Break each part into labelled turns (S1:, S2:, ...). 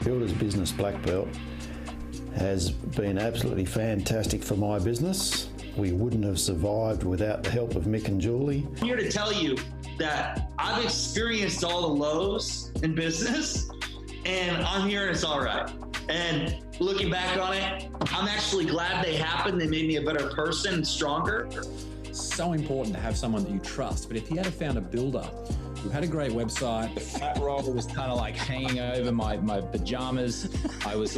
S1: Builder's Business Black Belt has been absolutely fantastic for my business. We wouldn't have survived without the help of Mick and Julie.
S2: I'm here to tell you that I've experienced all the lows in business, and I'm here and it's all right. And looking back on it, I'm actually glad they happened. They made me a better person and stronger.
S3: So important to have someone that you trust. But if you had found a builder who had a great website, the fat roller was kind of like hanging over my pajamas. I was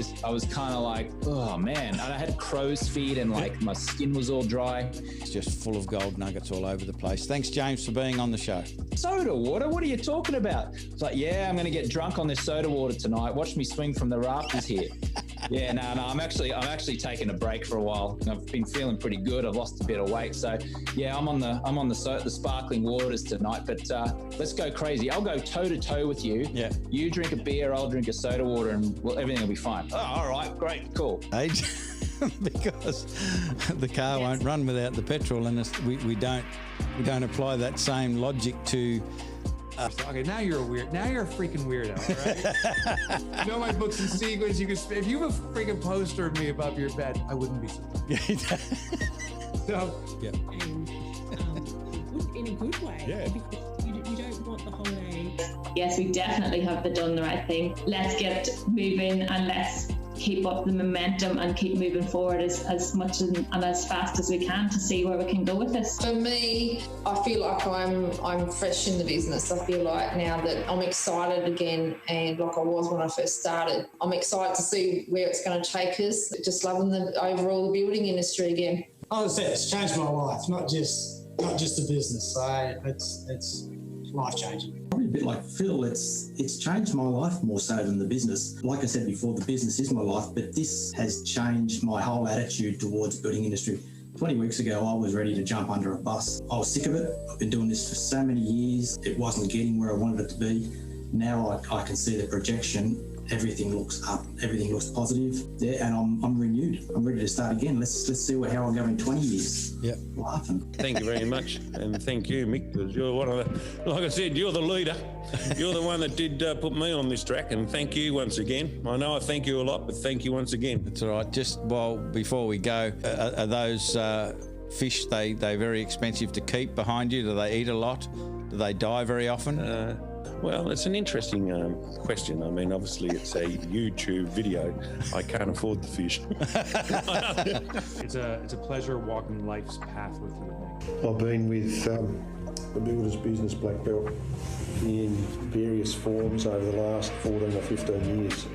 S3: kind of like, oh man. And I had crow's feet and like my skin was all dry.
S4: It's just full of gold nuggets all over the place. Thanks, James, for being on the show.
S3: Soda water? What are you talking about? It's like, yeah, I'm going to get drunk on this soda water tonight. Watch me swing from the rafters here. Yeah, no, I'm actually taking a break for a while. I've been feeling pretty good. I've lost a bit of weight, so yeah, I'm on the sparkling waters tonight. But let's go crazy. I'll go toe to toe with you. Yeah. You drink a beer, I'll drink a soda water, and everything will be fine. Oh, all right, great, cool.
S4: Because the car won't run without the petrol, and we don't apply that same logic to.
S5: Okay, now you're a freaking weirdo, all right? You know my books and sequence. If you have a freaking poster of me above your bed, I wouldn't be surprised. So,
S4: yeah.
S6: And in a good way.
S4: Yeah.
S6: Because you don't want the holiday.
S7: Yes, we definitely have done the right thing. Let's get moving and let's keep up the momentum and keep moving forward as much and as fast as we can to see where we can go with this.
S8: For me, I feel like I'm fresh in the business. I feel like now that I'm excited again, and like I was when I first started, I'm excited to see where it's going to take us. Just loving the overall building industry again.
S9: As I said, it's changed my life, not just the business. So it's life changing.
S10: Probably a bit like Phil, it's changed my life more so than the business. Like I said before, the business is my life, but this has changed my whole attitude towards the building industry. 20 weeks ago, I was ready to jump under a bus. I was sick of it. I've been doing this for so many years. It wasn't getting where I wanted it to be. Now I can see the projection. Everything looks up. Everything looks positive. Yeah, and I'm renewed. I'm ready to start again. Let's see how I'll go in 20 years.
S4: Yeah,
S10: laughing.
S11: Thank you very much, and thank you, Mick, because you're one of the. Like I said, you're the leader. You're the one that did put me on this track, and thank you once again. I know I thank you a lot, but thank you once again.
S4: That's all right. Just before we go, are those fish they very expensive to keep behind you? Do they eat a lot? Do they die very often?
S11: Well, it's an interesting question. I mean, obviously, it's a YouTube video. I can't afford the fish.
S5: it's a pleasure walking life's path with you, Nick.
S1: I've been with the Builder's Business Black Belt in various forms over the last 14 or 15 years.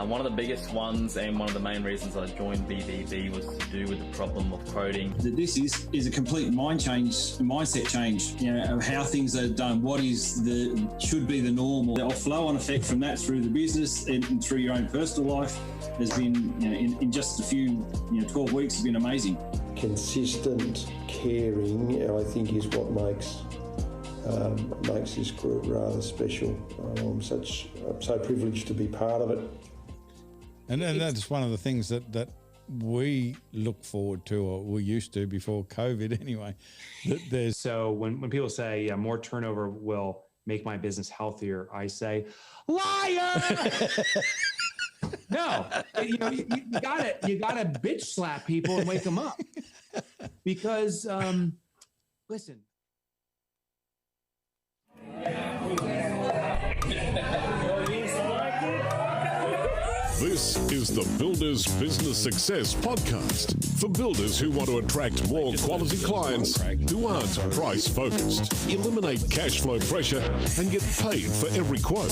S12: One of the biggest ones and one of the main reasons I joined BBB was to do with the problem of coding.
S13: This is a complete mindset change, you know, of how things are done, what should be the norm. The flow-on effect from that through the business and through your own personal life has been, you know, in just a few, 12 weeks has been amazing.
S1: Consistent caring, I think, is what makes this group rather special. I'm so privileged to be part of it.
S4: And that's one of the things that we look forward to, or we used to before COVID anyway.
S5: So when people say more turnover will make my business healthier, I say, liar! No, you gotta bitch slap people and wake them up. Because, listen.
S14: This is the Builders Business Success Podcast for builders who want to attract more quality clients who aren't price focused, eliminate cash flow pressure, and get paid for every quote.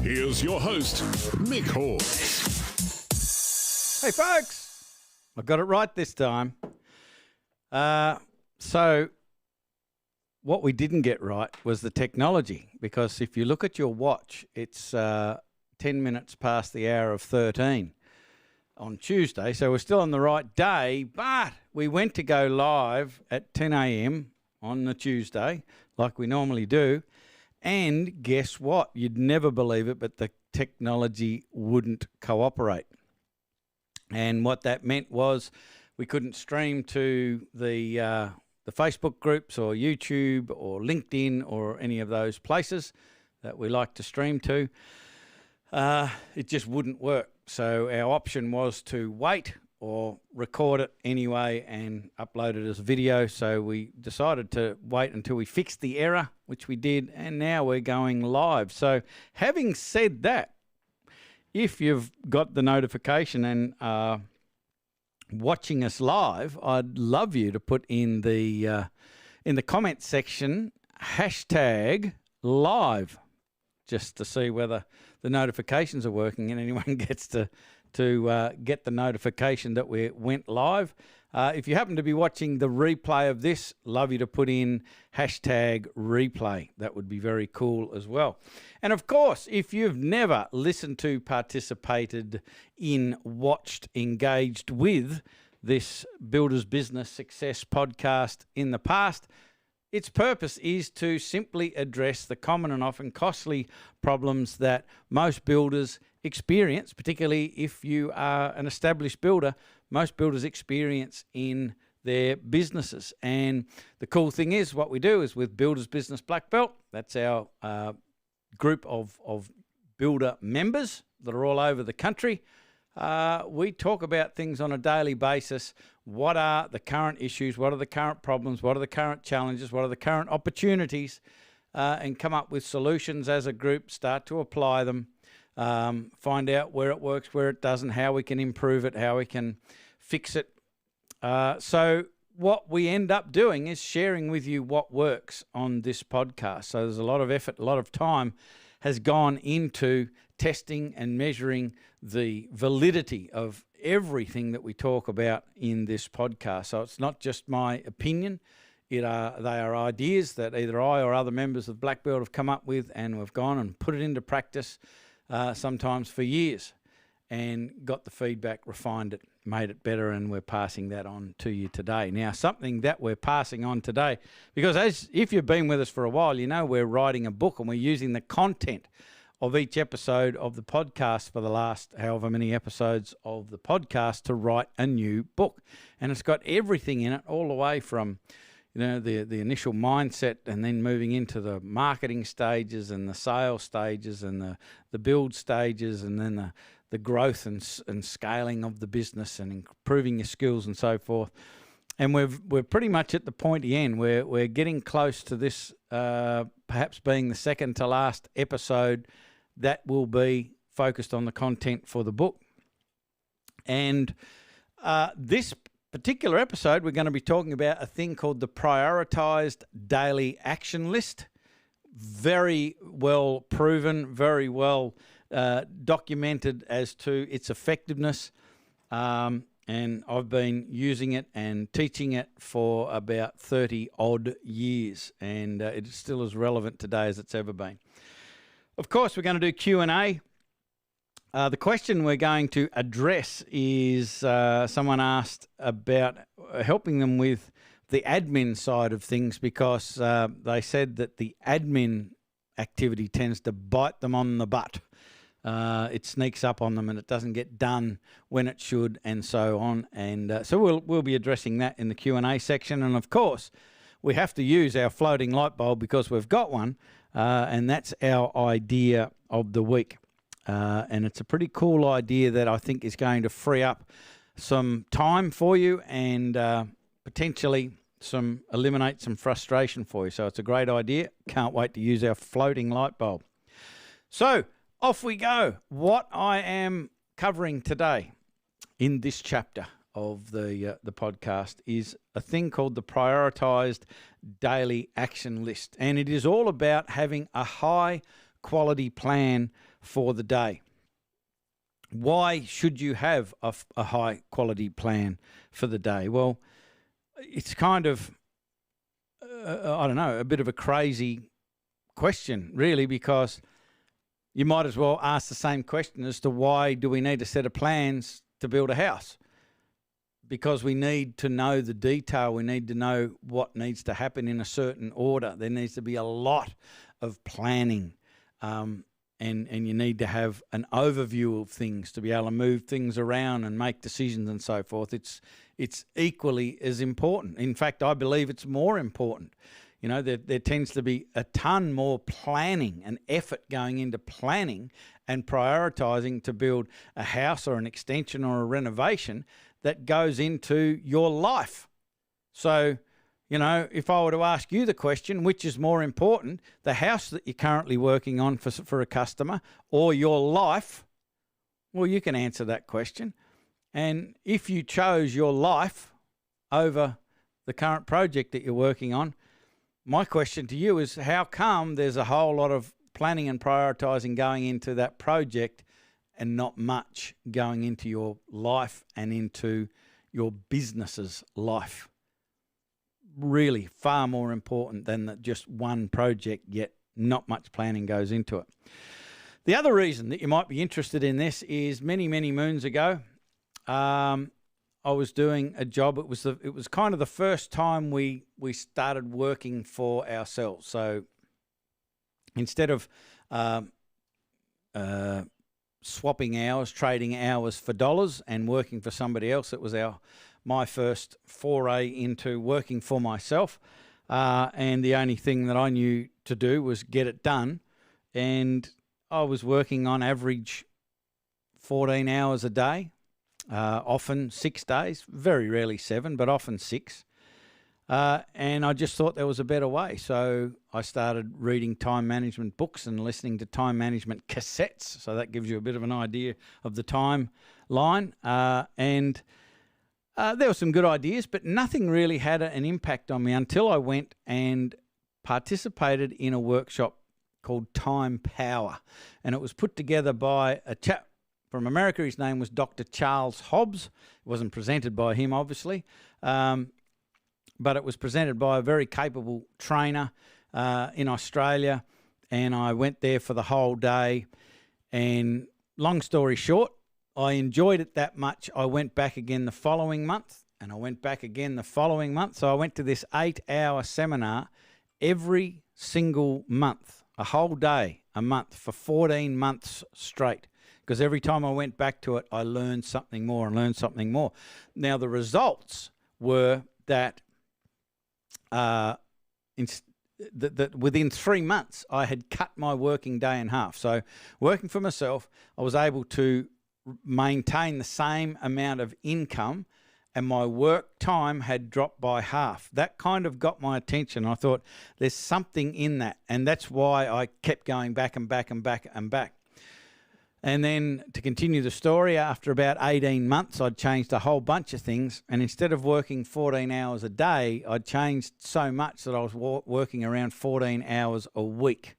S14: Here's your host, Mick Hawes.
S4: Hey folks, I got it right this time. So what we didn't get right was the technology, because if you look at your watch, it's 10 minutes past the hour of 13 on Tuesday. So we're still on the right day, but we went to go live at 10 a.m. on the Tuesday, like we normally do. And guess what? You'd never believe it, but the technology wouldn't cooperate. And what that meant was we couldn't stream to the Facebook groups or YouTube or LinkedIn or any of those places that we like to stream to. it just wouldn't work. So our option was to wait or record it anyway and upload it as video. So we decided to wait until we fixed the error, which we did, and now we're going live. So having said that, if you've got the notification and watching us live, I'd love you to put in the comment section #live, just to see whether the notifications are working and anyone gets to get the notification that we went live. If you happen to be watching the replay of this, love you to put in #replay. That would be very cool as well. And of course, if you've never listened to, participated in, watched, engaged with this Builders Business Success podcast in the past, its purpose is to simply address the common and often costly problems that most builders experience, particularly if you are an established builder. Most builders experience in their businesses. And the cool thing is, what we do is with Builders Business Black Belt, that's our group of builder members that are all over the country. We talk about things on a daily basis. What are the current issues? What are the current problems? What are the current challenges? What are the current opportunities? And come up with solutions as a group, start to apply them, find out where it works, where it doesn't, how we can improve it, how we can fix it. So what we end up doing is sharing with you what works on this podcast. So there's a lot of effort, a lot of time has gone into testing and measuring the validity of everything that we talk about in this podcast. So it's not just my opinion. They are ideas that either I or other members of Black Belt have come up with, and we've gone and put it into practice, sometimes for years, and got the feedback, refined it, made it better, and we're passing that on to you today. Now, something that we're passing on today, because if you've been with us for a while, you know we're writing a book and we're using the content of each episode of the podcast for the last however many episodes of the podcast to write a new book. And it's got everything in it, all the way from the initial mindset, and then moving into the marketing stages and the sales stages and the build stages, and then the growth and scaling of the business and improving your skills and so forth. And we're pretty much at the pointy end. We're getting close to this, perhaps being the second to last episode that will be focused on the content for the book. And this particular episode, we're going to be talking about a thing called the Prioritized Daily Action List. Very well proven, very well documented as to its effectiveness. And I've been using it and teaching it for about 30 odd years, and it's still as relevant today as it's ever been. Of course, we're going to do Q&A. The question we're going to address is someone asked about helping them with the admin side of things, because they said that the admin activity tends to bite them on the butt. It sneaks up on them and it doesn't get done when it should, and so on. And so we'll be addressing that in the Q&A section. And of course, we have to use our floating light bulb because we've got one, and that's our idea of the week. And it's a pretty cool idea that I think is going to free up some time for you and potentially eliminate some frustration for you. So it's a great idea. Can't wait to use our floating light bulb. So off we go. What I am covering today in this chapter of the podcast is a thing called the Prioritized Daily Action List. And it is all about having a high quality plan for the day. Why should you have a high quality plan for the day? Well, it's kind of, I don't know, a bit of a crazy question, really, because you might as well ask the same question as to why do we need a set of plans to build a house? Because we need to know the detail. We need to know what needs to happen in a certain order. There needs to be a lot of planning. And you need to have an overview of things to be able to move things around and make decisions and so forth. It's equally as important. In fact, I believe it's more important. You know, there tends to be a ton more planning and effort going into planning and prioritising to build a house or an extension or a renovation that goes into your life. So, you know, if I were to ask you the question, which is more important, the house that you're currently working on for a customer or your life, well, you can answer that question. And if you chose your life over the current project that you're working on, my question to you is, how come there's a whole lot of planning and prioritising going into that project and not much going into your life and into your business's life? Really far more important than just one project, yet not much planning goes into it. The other reason that you might be interested in this is many, many moons ago, I was doing a job. It was kind of the first time we started working for ourselves. So instead of swapping hours, trading hours for dollars and working for somebody else, it was my first foray into working for myself. And the only thing that I knew to do was get it done. And I was working on average 14 hours a day. Often 6 days, very rarely 7, but often 6. And I just thought there was a better way. So I started reading time management books and listening to time management cassettes. So that gives you a bit of an idea of the timeline. And there were some good ideas, but nothing really had an impact on me until I went and participated in a workshop called Time Power. And it was put together by a chap from America. His name was Dr. Charles Hobbs. It wasn't presented by him, obviously, but it was presented by a very capable trainer in Australia, and I went there for the whole day. And long story short, I enjoyed it that much. I went back again the following month, and I went back again the following month. So I went to this 8-hour seminar every single month, a whole day a month for 14 months straight. Because every time I went back to it, I learned something more and learned something more. Now, the results were that within 3 months, I had cut my working day in half. So working for myself, I was able to maintain the same amount of income, and my work time had dropped by half. That kind of got my attention. I thought, there's something in that. And that's why I kept going back and back and back and back. And then to continue the story, after about 18 months, I'd changed a whole bunch of things. And instead of working 14 hours a day, I'd changed so much that I was working around 14 hours a week.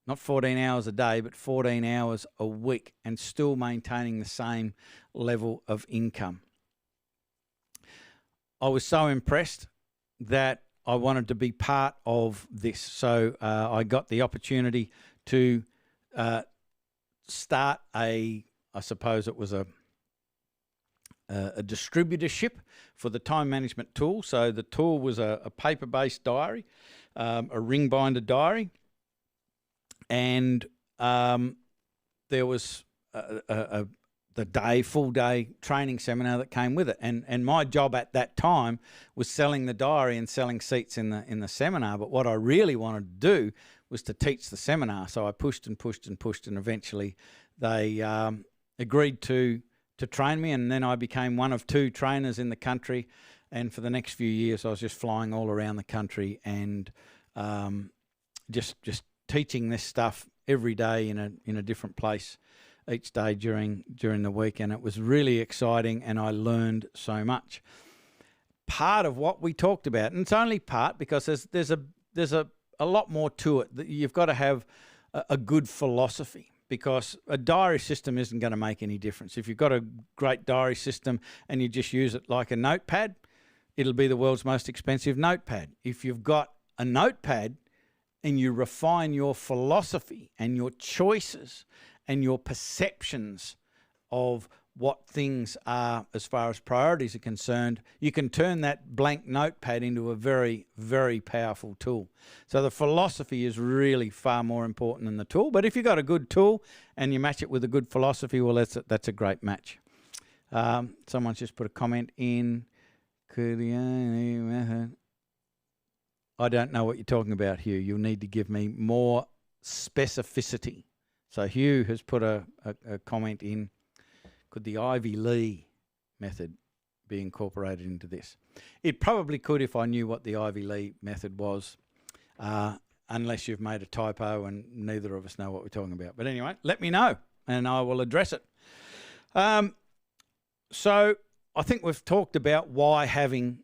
S4: Not 14 hours a day, but 14 hours a week, and still maintaining the same level of income. I was so impressed that I wanted to be part of this. So I got the opportunity to start I suppose it was a distributorship for the time management tool. So the tool was a paper-based diary, a ring binder diary, and there was the full day training seminar that came with it. And my job at that time was selling the diary and selling seats in the seminar. But what I really wanted to do was to teach the seminar. So I pushed and pushed and pushed, and eventually they agreed to train me, and then I became one of 2 trainers in the country. And for the next few years, I was just flying all around the country and just teaching this stuff every day in a different place each day during the week. And it was really exciting, and I learned so much. Part of what we talked about, and it's only part because there's a lot more to it. You've got to have a good philosophy, because a diary system isn't going to make any difference. If you've got a great diary system and you just use it like a notepad, it'll be the world's most expensive notepad. If you've got a notepad and you refine your philosophy and your choices and your perceptions of what things are as far as priorities are concerned, you can turn that blank notepad into a very, very powerful tool. So the philosophy is really far more important than the tool. But if you've got a good tool and you match it with a good philosophy, well, that's a great match. Someone's just put a comment in. I don't know what you're talking about, Hugh. You'll need to give me more specificity. So Hugh has put a comment in. Could the Ivy Lee method be incorporated into this? It probably could if I knew what the Ivy Lee method was, unless you've made a typo and neither of us know what we're talking about. But anyway, let me know and I will address it. So I think we've talked about why having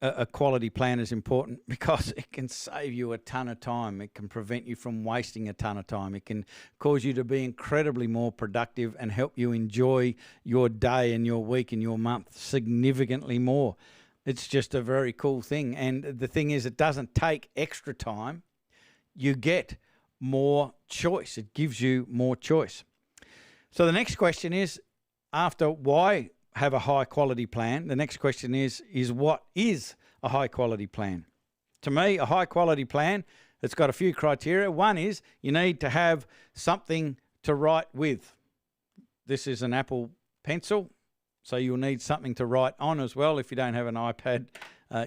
S4: a quality plan is important, because it can save you a ton of time. It can prevent you from wasting a ton of time. It can cause you to be incredibly more productive and help you enjoy your day and your week and your month significantly more. It's just a very cool thing. And the thing is, it doesn't take extra time. You get more choice. It gives you more choice. So the next question is, after why have a high quality plan, the next question is what is a high quality plan? To me, a high quality plan, it's got a few criteria. One is you need to have something to write with. This is an Apple Pencil, so you'll need something to write on as well. If you don't have an iPad,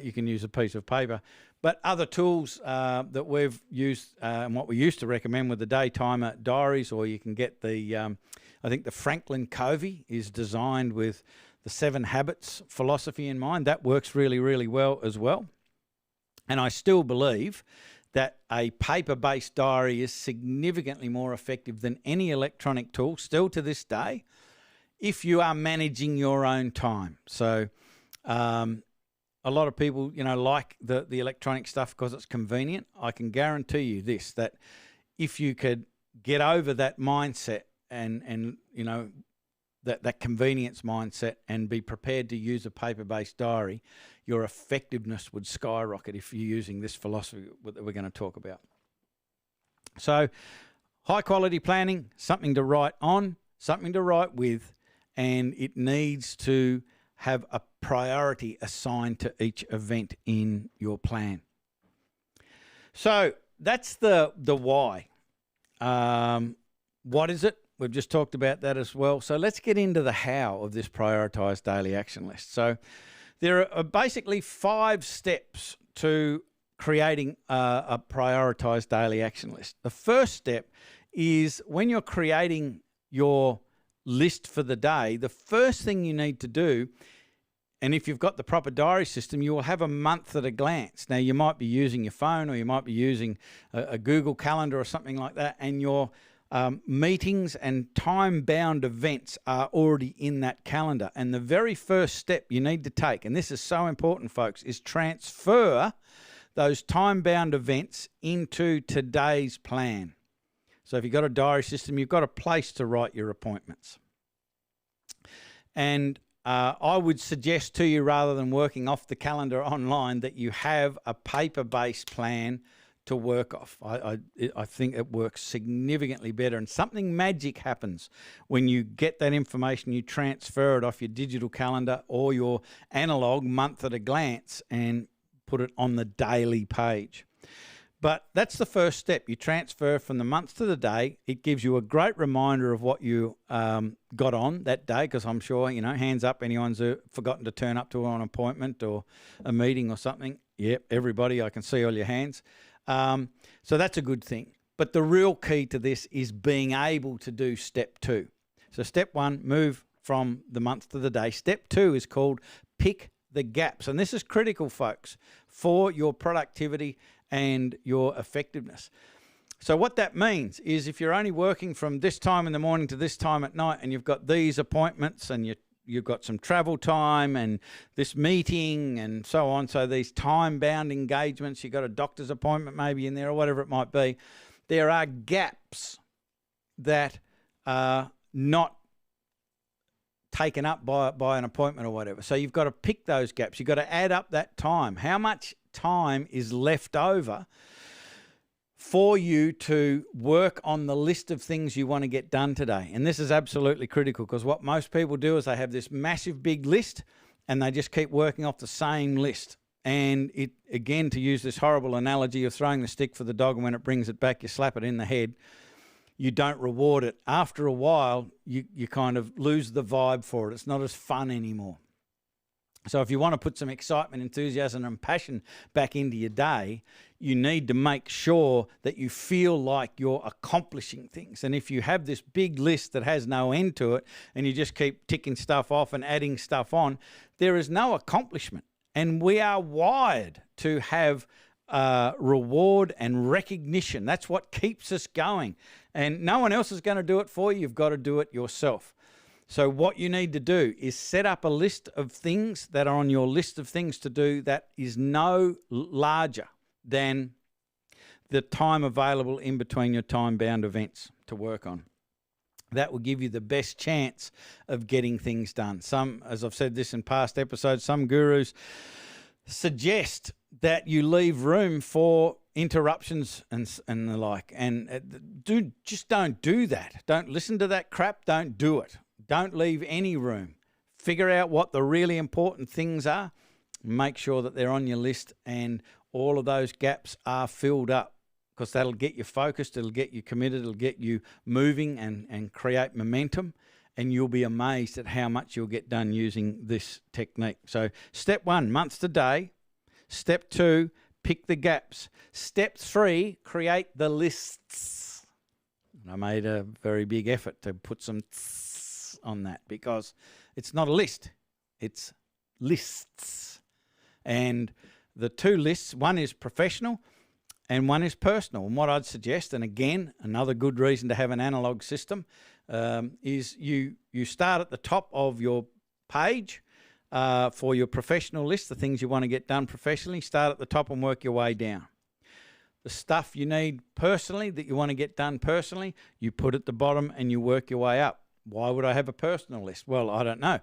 S4: you can use a piece of paper. But other tools that we've used and what we used to recommend with the Daytimer diaries, or you can get the I think the Franklin Covey is designed with the 7 Habits philosophy in mind. That works really, really well as well. And I still believe that a paper-based diary is significantly more effective than any electronic tool, still to this day, if you are managing your own time. So a lot of people, like the electronic stuff because it's convenient. I can guarantee you this, that if you could get over that mindset and that convenience mindset and be prepared to use a paper-based diary, your effectiveness would skyrocket if you're using this philosophy that we're going to talk about. So high-quality planning, something to write on, something to write with, and it needs to have a priority assigned to each event in your plan. So that's the why. What is it? We've just talked about that as well. So let's get into the how of this prioritised daily action list. So there are basically 5 steps to creating a prioritised daily action list. The first step is when you're creating your list for the day, the first thing you need to do, and if you've got the proper diary system, you will have a month at a glance. Now, you might be using your phone or you might be using a Google Calendar or something like that, and your meetings and time-bound events are already in that calendar. And the very first step you need to take, and this is so important, folks, is transfer those time-bound events into today's plan. So if you've got a diary system, you've got a place to write your appointments. And I would suggest to you, rather than working off the calendar online, that you have a paper-based plan to work off. I think it works significantly better, and something magic happens when you get that information, you transfer it off your digital calendar or your analog month at a glance and put it on the daily page. But that's the first step. You transfer from the month to the day. It gives you a great reminder of what you got on that day, because I'm sure, hands up, anyone's forgotten to turn up to an appointment or a meeting or something. Yep, everybody, I can see all your hands. So that's a good thing. But the real key to this is being able to do step 2. So step 1, move from the month to the day. Step 2 is called pick the gaps. And this is critical, folks, for your productivity and your effectiveness. So what that means is if you're only working from this time in the morning to this time at night, and you've got these appointments and you've got some travel time and this meeting and so on, so these time-bound engagements, you've got a doctor's appointment maybe in there or whatever it might be, there are gaps that are not taken up by an appointment or whatever. So you've got to pick those gaps. You've got to add up that time. How much time is left over for you to work on the list of things you want to get done today? And this is absolutely critical, because what most people do is they have this massive big list and they just keep working off the same list. And it, again, to use this horrible analogy of throwing the stick for the dog, and when it brings it back, you slap it in the head. You don't reward it. After a while, you kind of lose the vibe for it. It's not as fun anymore. So if you want to put some excitement, enthusiasm and passion back into your day, you need to make sure that you feel like you're accomplishing things. And if you have this big list that has no end to it and you just keep ticking stuff off and adding stuff on, there is no accomplishment. And we are wired to have reward and recognition. That's what keeps us going. And no one else is going to do it for you. You've got to do it yourself. So what you need to do is set up a list of things that are on your list of things to do that is no larger than the time available in between your time-bound events to work on. That will give you the best chance of getting things done. Some, as I've said this in past episodes, some gurus suggest that you leave room for interruptions and the like. And just don't do that. Don't listen to that crap. Don't do it. Don't leave any room. Figure out what the really important things are. Make sure that they're on your list and all of those gaps are filled up, because that'll get you focused, it'll get you committed, it'll get you moving and create momentum, and you'll be amazed at how much you'll get done using this technique. So step 1, months to day. Step 2, pick the gaps. Step 3, create the lists. And I made a very big effort to put some on that, because it's not a list, it's lists. And the 2 lists, one is professional and one is personal. And what I'd suggest, and again, another good reason to have an analog system, is you start at the top of your page for your professional list, the things you want to get done professionally. Start at the top and work your way down. The stuff you need personally, that you want to get done personally, you put at the bottom and you work your way up. Why would I have a personal list? Well, I don't know.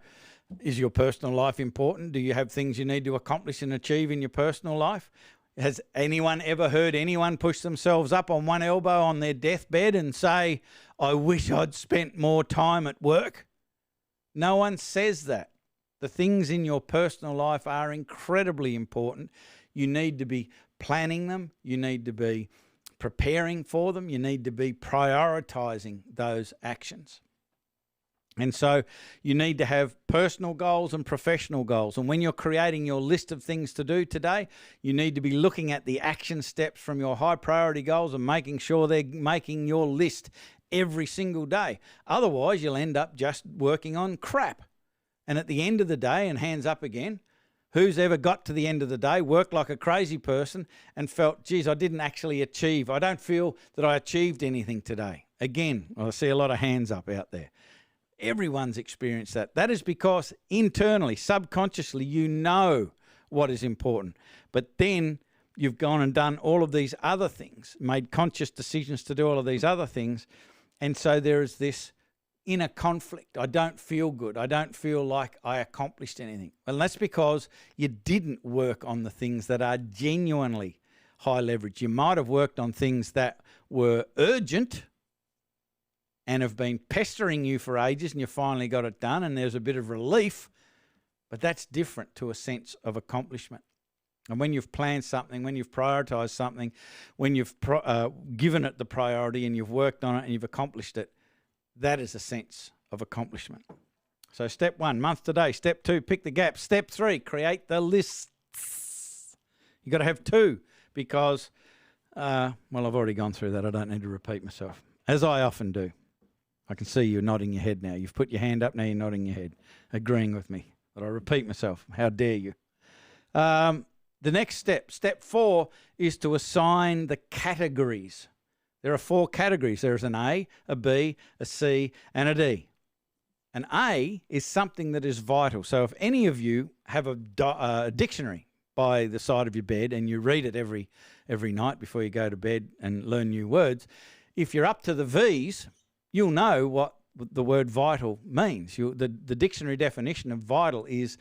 S4: Is your personal life important? Do you have things you need to accomplish and achieve in your personal life? Has anyone ever heard anyone push themselves up on one elbow on their deathbed and say, I wish I'd spent more time at work? No one says that. The things in your personal life are incredibly important. You need to be planning them. You need to be preparing for them. You need to be prioritizing those actions. And so you need to have personal goals and professional goals. And when you're creating your list of things to do today, you need to be looking at the action steps from your high priority goals and making sure they're making your list every single day. Otherwise, you'll end up just working on crap. And at the end of the day, and hands up again, who's ever got to the end of the day, worked like a crazy person and felt, geez, I didn't actually achieve. I don't feel that I achieved anything today. Again, I see a lot of hands up out there. Everyone's experienced that. That is because internally, subconsciously, you know what is important. But then you've gone and done all of these other things, made conscious decisions to do all of these other things. And so there is this inner conflict. I don't feel good. I don't feel like I accomplished anything. Well, that's because you didn't work on the things that are genuinely high leverage. You might have worked on things that were urgent and have been pestering you for ages, and you finally got it done and there's a bit of relief, but that's different to a sense of accomplishment. And when you've planned something, when you've prioritized something, when you've given it the priority and you've worked on it and you've accomplished it, that is a sense of accomplishment. So step 1, month to day. Step 2, pick the gaps. Step 3, create the lists. You've got to have 2 because, well, I've already gone through that. I don't need to repeat myself, as I often do. I can see you nodding your head now. You've put your hand up, now you're nodding your head, agreeing with me. But I repeat myself. How dare you? The next step, step 4, is to assign the categories. There are 4 categories. There's an A, a B, a C, and a D. An A is something that is vital. So if any of you have a dictionary by the side of your bed and you read it every night before you go to bed and learn new words, if you're up to the V's, you'll know what the word vital means. The dictionary definition of vital is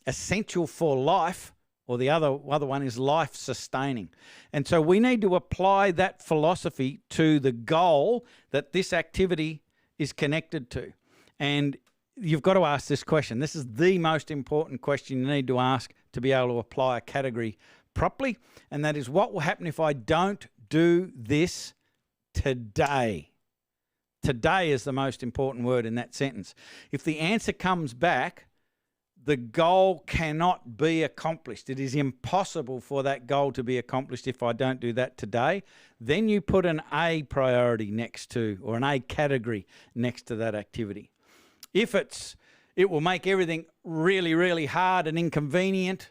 S4: essential for life, or the other one is life-sustaining. And so we need to apply that philosophy to the goal that this activity is connected to. And you've got to ask this question. This is the most important question you need to ask to be able to apply a category properly, and that is, what will happen if I don't do this today? Today is the most important word in that sentence. If the answer comes back, the goal cannot be accomplished. It is impossible for that goal to be accomplished if I don't do that today. Then you put an A priority next to, or an A category next to that activity. If it will make everything really, really hard and inconvenient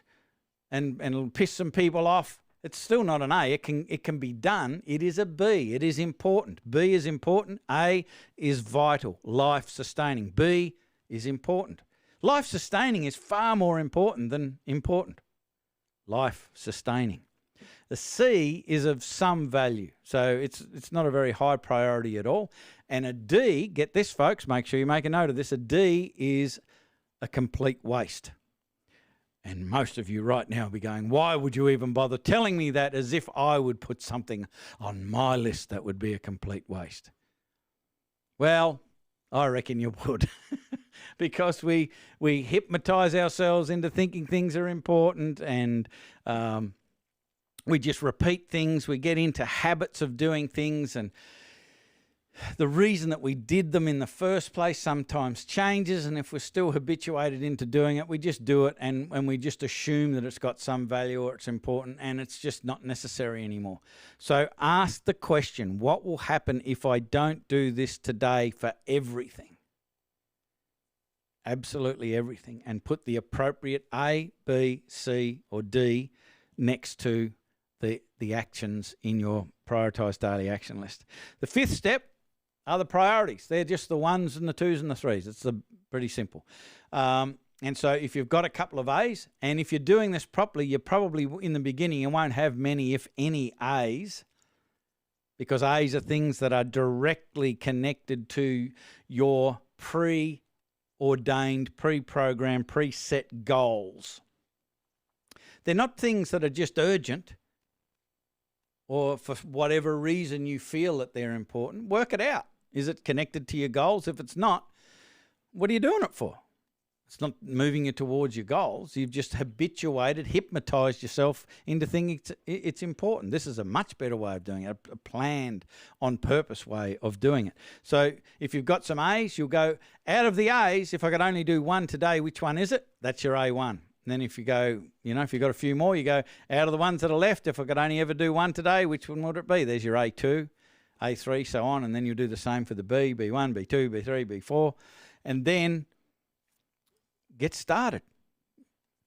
S4: and it'll piss some people off, it's still not an A. It can be done. It is a B. It is important. B is important. A is vital, life-sustaining. B is important. Life-sustaining is far more important than important. Life-sustaining. The C is of some value. So it's not a very high priority at all. And a D, get this folks, make sure you make a note of this, a D is a complete waste. And most of you right now will be going, why would you even bother telling me that, as if I would put something on my list that would be a complete waste? Well, I reckon you would. Because we hypnotize ourselves into thinking things are important, and we just repeat things. We get into habits of doing things, and the reason that we did them in the first place sometimes changes, and if we're still habituated into doing it, we just do it, and we just assume that it's got some value or it's important, and it's just not necessary anymore. So ask the question, what will happen if I don't do this today for everything? Absolutely everything. And put the appropriate A, B, C, or D next to the actions in your prioritised daily action list. The fifth step are the priorities. They're just the ones and the twos and the threes. It's pretty simple. And so if you've got a couple of A's, and if you're doing this properly, you're probably in the beginning, you won't have many, if any, A's, because A's are things that are directly connected to your preordained, pre-programmed, preset goals. They're not things that are just urgent, or for whatever reason you feel that they're important. Work it out. Is it connected to your goals? If it's not, what are you doing it for? It's not moving you towards your goals. You've just habituated, hypnotized yourself into thinking it's important. This is a much better way of doing it, a planned, on purpose way of doing it. So if you've got some A's, you'll go, out of the A's, if I could only do one today, which one is it? That's your A1. And then if you go, if you've got a few more, you go, out of the ones that are left, if I could only ever do one today, which one would it be? There's your A2, A3, so on. And then you'll do the same for the B, B1, B2, B3, B4. And then get started.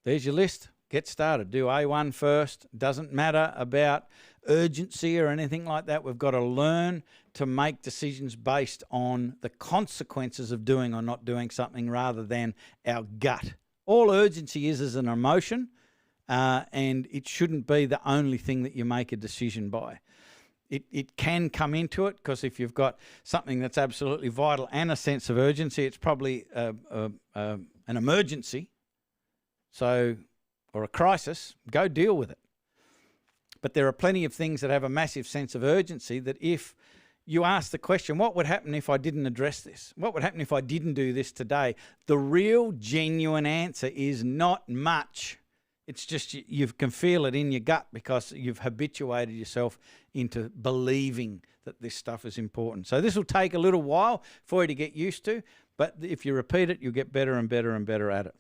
S4: There's your list. Get started. Do A1 first. Doesn't matter about urgency or anything like that. We've got to learn to make decisions based on the consequences of doing or not doing something rather than our gut. All urgency is an emotion, and it shouldn't be the only thing that you make a decision by. It can come into it, because if you've got something that's absolutely vital and a sense of urgency, it's probably an emergency, or a crisis. Go deal with it. But there are plenty of things that have a massive sense of urgency that if you ask the question, what would happen if I didn't address this? What would happen if I didn't do this today? The real genuine answer is not much. It's just you can feel it in your gut because you've habituated yourself into believing that this stuff is important. So this will take a little while for you to get used to, but if you repeat it, you'll get better and better and better at it.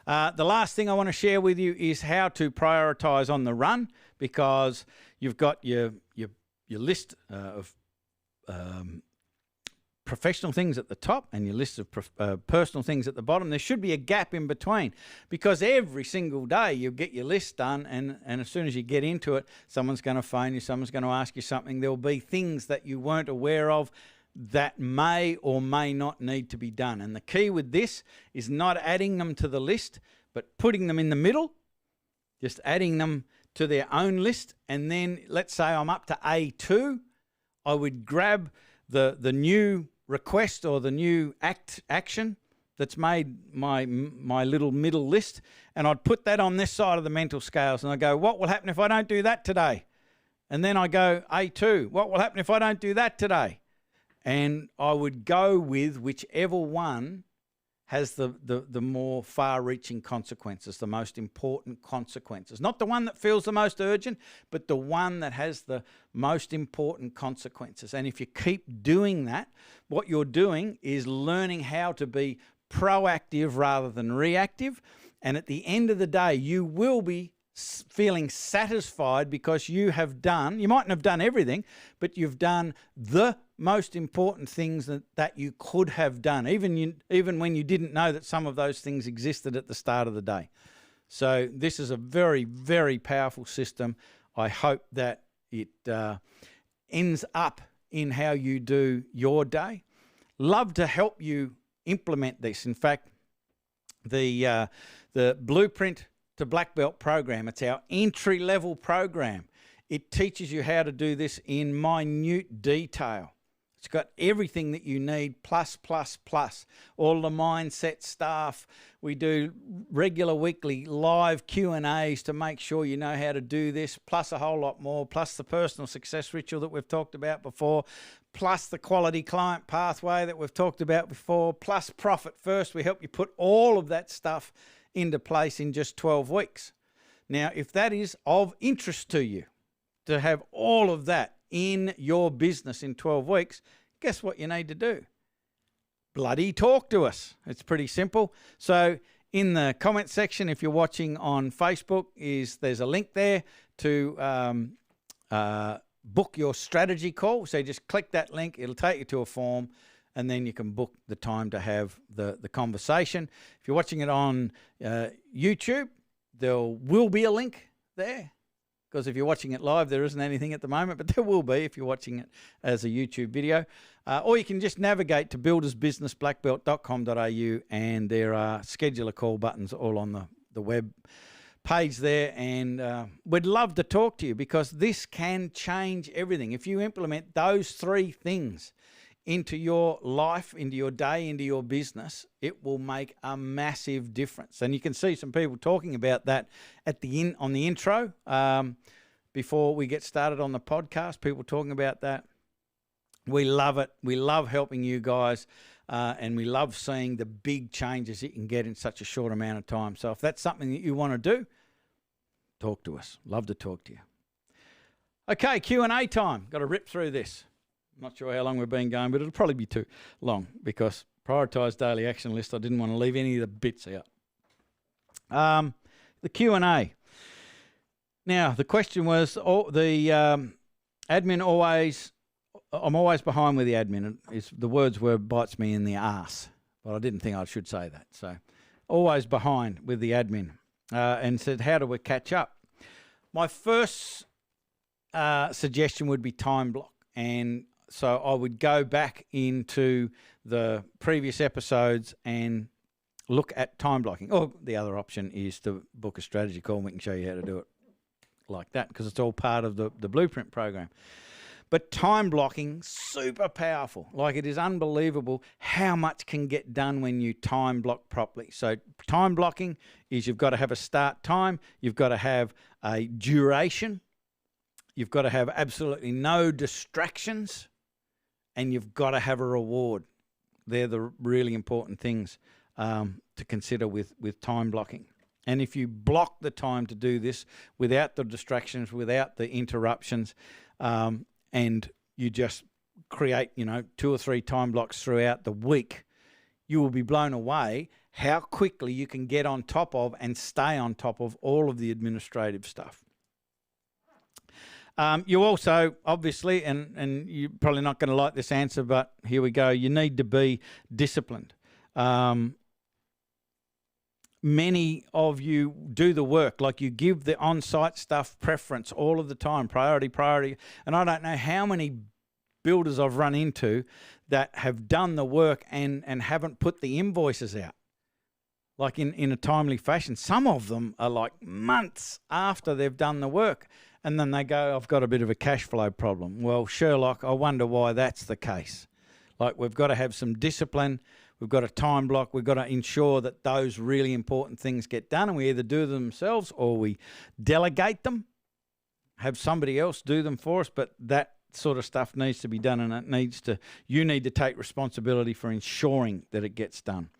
S4: The last thing I want to share with you is how to prioritize on the run, because you've got your list of professional things at the top and your list of personal things at the bottom. There should be a gap in between, because every single day you get your list done, and as soon as you get into it, someone's going to phone you, someone's going to ask you something. There'll be things that you weren't aware of that may or may not need to be done. And the key with this is not adding them to the list, but putting them in the middle, just adding them to their own list. And then let's say I'm up to A2, I would grab the new request or the new action that's made my little middle list, and I'd put that on this side of the mental scales, and I go, what will happen if I don't do that today? And then I go, A2, what will happen if I don't do that today? And I would go with whichever one has the more far-reaching consequences, the most important consequences. Not the one that feels the most urgent, but the one that has the most important consequences. And if you keep doing that, what you're doing is learning how to be proactive rather than reactive. And at the end of the day, you will be feeling satisfied because you mightn't have done everything, but you've done the most important things that you could have done, even when you didn't know that some of those things existed at the start of the day. So this is a very, very powerful system. I hope that it ends up in how you do your day. Love to help you implement this. In fact, the Blueprint to Black Belt program, it's our entry-level program. It teaches you how to do this in minute detail. It's got everything that you need, plus. All the mindset stuff. We do regular weekly live Q&As to make sure you know how to do this, plus a whole lot more, plus the personal success ritual that we've talked about before, plus the quality client pathway that we've talked about before, plus Profit First. We help you put all of that stuff into place in just 12 weeks. Now, if that is of interest to you, to have all of that in your business in 12 weeks, guess what you need to do? Bloody talk to us. It's pretty simple. So in the comment section, if you're watching on Facebook, there's a link there to book your strategy call. So just click that link. It'll take you to a form, and then you can book the time to have the conversation. If you're watching it on YouTube, there will be a link there, because if you're watching it live, there isn't anything at the moment, but there will be if you're watching it as a YouTube video. Or you can just navigate to buildersbusinessblackbelt.com.au, and there are schedule a call buttons all on the web page there, and we'd love to talk to you, because this can change everything. If you implement those three things into your life, into your day, into your business, it will make a massive difference. And you can see some people talking about that on the intro before we get started on the podcast, people talking about that. We love it. We love helping you guys, and we love seeing the big changes you can get in such a short amount of time. So if that's something that you want to do, talk to us. Love to talk to you. Okay, Q&A time. Got to rip through this. Not sure how long we've been going, but it'll probably be too long, because prioritised daily action list, I didn't want to leave any of the bits out. The Q&A. Now, the question was, admin always, I'm always behind with the admin. The words were bites me in the arse, but I didn't think I should say that. So always behind with the admin, and said, how do we catch up? My first suggestion would be time block. And so I would go back into the previous episodes and look at time blocking. Or the other option is to book a strategy call, and we can show you how to do it like that, because it's all part of the Blueprint program. But time blocking, super powerful. Like, it is unbelievable how much can get done when you time block properly. So time blocking is, you've got to have a start time, you've got to have a duration, you've got to have absolutely no distractions, and you've got to have a reward. They're the really important things to consider with time blocking. And if you block the time to do this without the distractions, without the interruptions, and you just create, 2 or 3 time blocks throughout the week, you will be blown away how quickly you can get on top of and stay on top of all of the administrative stuff. You also, obviously, and you're probably not going to like this answer, but here we go, you need to be disciplined. Many of you do the work, like you give the on-site stuff preference all of the time, priority. And I don't know how many builders I've run into that have done the work and haven't put the invoices out, like in a timely fashion. Some of them are like months after they've done the work. And then they go, I've got a bit of a cash flow problem. Well, Sherlock, I wonder why that's the case. Like, we've got to have some discipline. We've got a time block. We've got to ensure that those really important things get done, and we either do them themselves or we delegate them, have somebody else do them for us. But that sort of stuff needs to be done, and you need to take responsibility for ensuring that it gets done.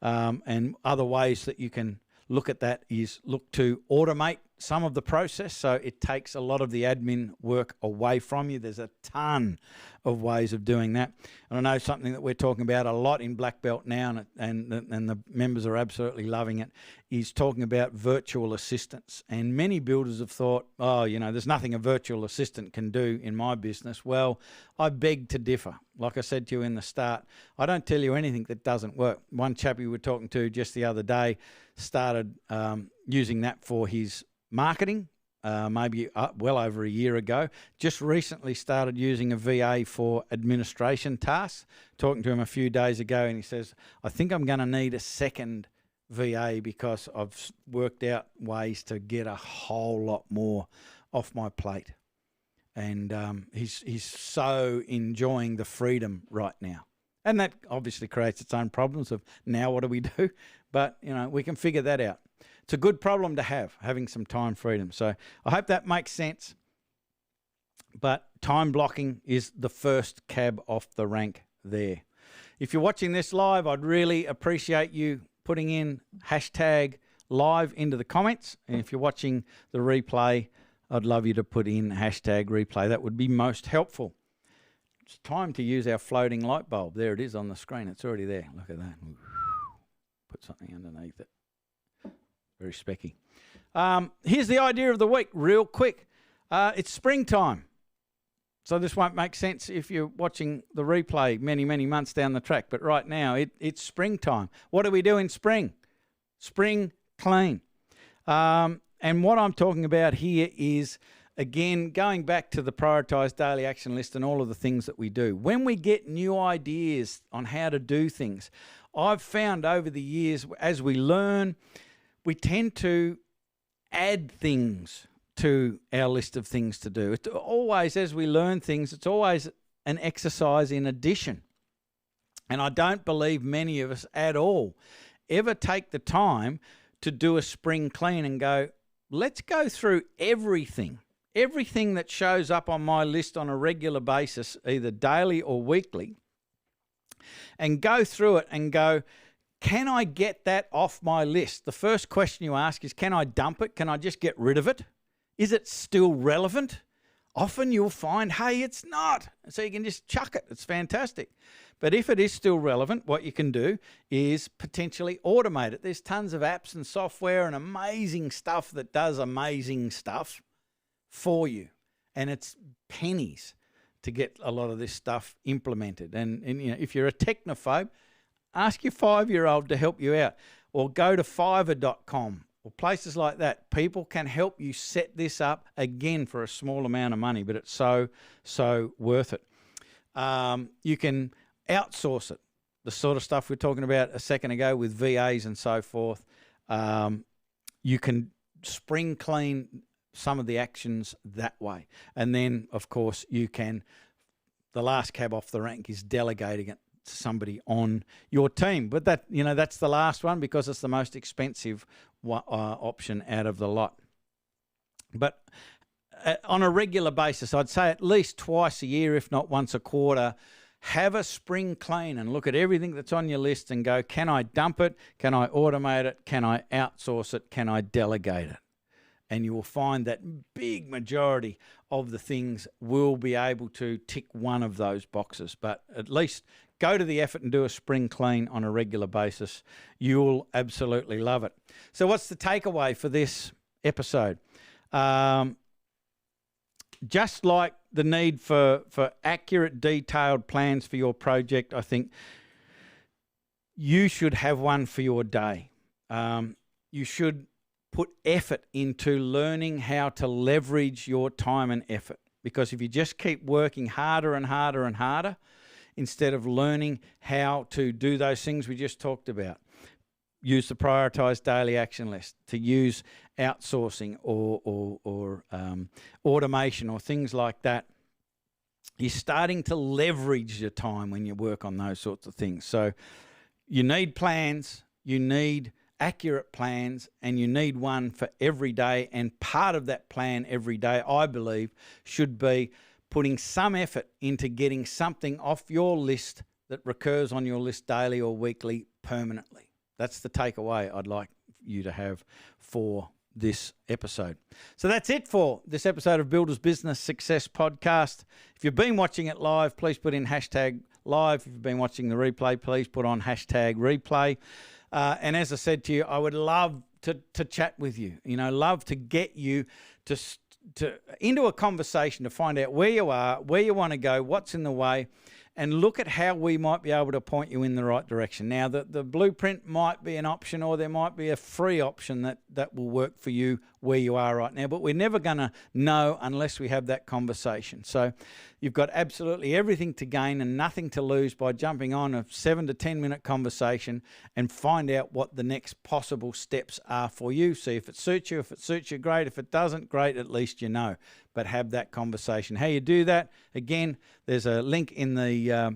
S4: And other ways that you can look at that is look to automate some of the process, so it takes a lot of the admin work away from you. There's a ton of ways of doing that. And I know something that we're talking about a lot in Black Belt now, and the members are absolutely loving it, is talking about virtual assistants. And many builders have thought, there's nothing a virtual assistant can do in my business. Well, I beg to differ. Like I said to you in the start, I don't tell you anything that doesn't work. One chap we were talking to just the other day started using that for his marketing, maybe well over a year ago. Just recently started using a VA for administration tasks. Talking to him a few days ago, and he says, I think I'm going to need a second VA because I've worked out ways to get a whole lot more off my plate. And he's so enjoying the freedom right now. And that obviously creates its own problems of now what do we do? But, we can figure that out. It's a good problem to have, having some time freedom. So I hope that makes sense. But time blocking is the first cab off the rank there. If you're watching this live, I'd really appreciate you putting in hashtag live into the comments. And if you're watching the replay, I'd love you to put in hashtag replay. That would be most helpful. It's time to use our floating light bulb. There it is on the screen. It's already there. Look at that. Put something underneath it. Very specky. Here's the idea of the week, real quick. It's springtime. So this won't make sense if you're watching the replay many, many months down the track. But right now, it's springtime. What do we do in spring? Spring clean. And what I'm talking about here is, again, going back to the prioritised daily action list and all of the things that we do. When we get new ideas on how to do things, I've found over the years, as we learn, we tend to add things to our list of things to do. It's always, as we learn things, it's always an exercise in addition. And I don't believe many of us at all ever take the time to do a spring clean and go, let's go through everything that shows up on my list on a regular basis, either daily or weekly, and go through it and go, can I get that off my list? The first question you ask is, can I dump it? Can I just get rid of it? Is it still relevant? Often you'll find, hey, it's not. So you can just chuck it. It's fantastic. But if it is still relevant, what you can do is potentially automate it. There's tons of apps and software and amazing stuff that does amazing stuff for you. And it's pennies to get a lot of this stuff implemented. And if you're a technophobe, ask your 5-year-old to help you out, or go to Fiverr.com or places like that. People can help you set this up, again, for a small amount of money, but it's so worth it. You can outsource it, the sort of stuff we were talking about a second ago with VAs and so forth. You can spring clean some of the actions that way. And then, of course, you can, the last cab off the rank is delegating it to somebody on your team. But that, that's the last one because it's the most expensive option out of the lot. But on a regular basis, I'd say at least twice a year, if not once a quarter, have a spring clean and look at everything that's on your list and go, can I dump it? Can I automate it? Can I outsource it? Can I delegate it? And you will find that big majority of the things will be able to tick one of those boxes. But at least go to the effort and do a spring clean on a regular basis. You'll absolutely love it. So what's the takeaway for this episode? Just like the need for accurate, detailed plans for your project, I think you should have one for your day. You should put effort into learning how to leverage your time and effort. Because if you just keep working harder and harder and harder, instead of learning how to do those things we just talked about, use the prioritised daily action list, to use outsourcing or automation or things like that, you're starting to leverage your time when you work on those sorts of things. So you need plans, you need accurate plans, and you need one for every day. And part of that plan every day, I believe, should be putting some effort into getting something off your list that recurs on your list daily or weekly permanently. That's the takeaway I'd like you to have for this episode. So that's it for this episode of Builders Business Success Podcast. If you've been watching it live, please put in hashtag live. If you've been watching the replay, please put on hashtag replay. And as I said to you, I would love to chat with you, love to get you to into a conversation to find out where you are, where you want to go, what's in the way, and look at how we might be able to point you in the right direction. Now, the blueprint might be an option, or there might be a free option that will work for you where you are right now, but we're never going to know unless we have that conversation. So you've got absolutely everything to gain and nothing to lose by jumping on a 7 to 10 minute conversation and find out what the next possible steps are for you. See if it suits you. If it suits you, great. If it doesn't, great. At least you know. But have that conversation. How you do that? Again, there's a link in the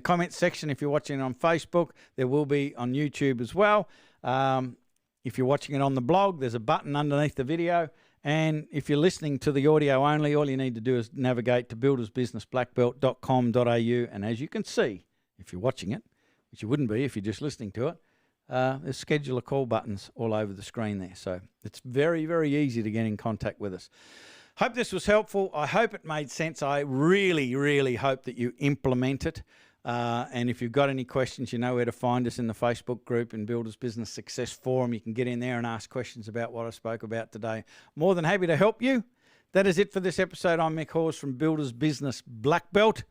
S4: comments section. If you're watching it on Facebook, there will be on YouTube as well. If you're watching it on the blog, there's a button underneath the video. And if you're listening to the audio only, all you need to do is navigate to buildersbusinessblackbelt.com.au. And as you can see, if you're watching it, which you wouldn't be if you're just listening to it, there's schedule a call buttons all over the screen there. So it's very, very easy to get in contact with us. Hope this was helpful. I hope it made sense. I really, really hope that you implement it. And if you've got any questions, you know where to find us in the Facebook group in Builders Business Success Forum. You can get in there and ask questions about what I spoke about today. More than happy to help you. That is it for this episode. I'm Mick Hawes from Builders Business Black Belt.